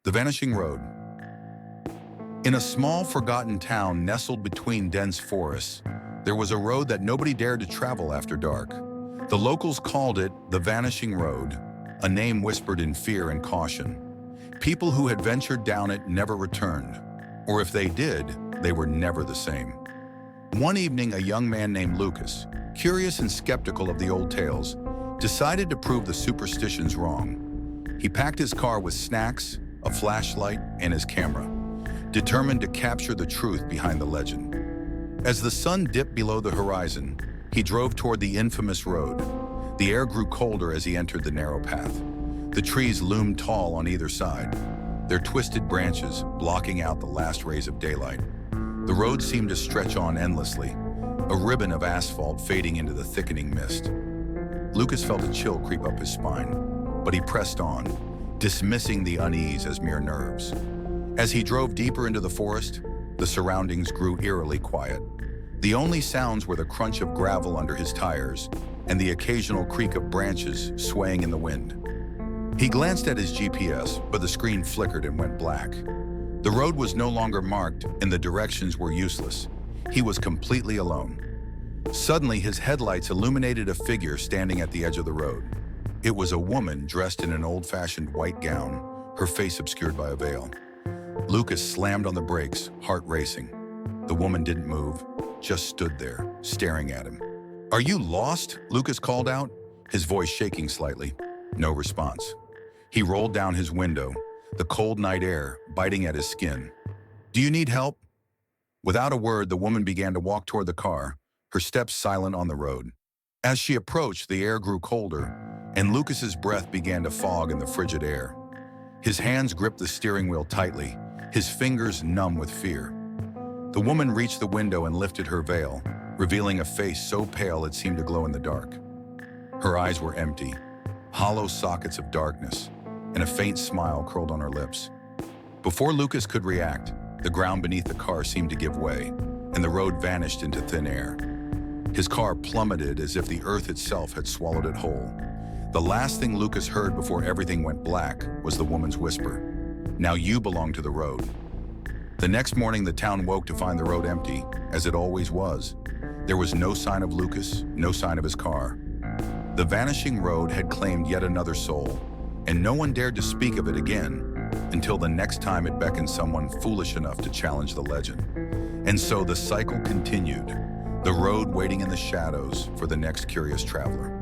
The Vanishing Road. In a small, forgotten town nestled between dense forests, there was a road that nobody dared to travel after dark. The locals called it the Vanishing Road, a name whispered in fear and caution. People who had ventured down it never returned, or if they did, they were never the same. One evening, a young man named Lucas, curious and skeptical of the old tales, decided to prove the superstitions wrong. He packed his car with snacks, a flashlight, and his camera, determined to capture the truth behind the legend. As the sun dipped below the horizon, he drove toward the infamous road. The air grew colder as he entered the narrow path. The trees loomed tall on either side, their twisted branches blocking out the last rays of daylight. The road seemed to stretch on endlessly, a ribbon of asphalt fading into the thickening mist. Lucas felt a chill creep up his spine, but he pressed on, dismissing the unease as mere nerves. As he drove deeper into the forest, the surroundings grew eerily quiet. The only sounds were the crunch of gravel under his tires and the occasional creak of branches swaying in the wind. He glanced at his GPS, but the screen flickered and went black. The road was no longer marked and the directions were useless. He was completely alone. Suddenly, his headlights illuminated a figure standing at the edge of the road. It was a woman dressed in an old-fashioned white gown, her face obscured by a veil. Lucas slammed on the brakes, heart racing. The woman didn't move, just stood there, staring at him. "Are you lost?" Lucas called out, his voice shaking slightly. No response. He rolled down his window, the cold night air biting at his skin. "Do you need help?" Without a word, the woman began to walk toward the car, her steps silent on the road. As she approached, the air grew colder, and Lucas's breath began to fog in the frigid air. His hands gripped the steering wheel tightly, his fingers numb with fear. The woman reached the window and lifted her veil, revealing a face so pale it seemed to glow in the dark. Her eyes were empty, hollow sockets of darkness, and a faint smile curled on her lips. Before Lucas could react, the ground beneath the car seemed to give way, and the road vanished into thin air. His car plummeted as if the earth itself had swallowed it whole. The last thing Lucas heard before everything went black was the woman's whisper, "Now you belong to the road." The next morning, the town woke to find the road empty, as it always was. There was no sign of Lucas, no sign of his car. The Vanishing Road had claimed yet another soul, and no one dared to speak of it again until the next time it beckoned someone foolish enough to challenge the legend. And so the cycle continued, the road waiting in the shadows for the next curious traveler.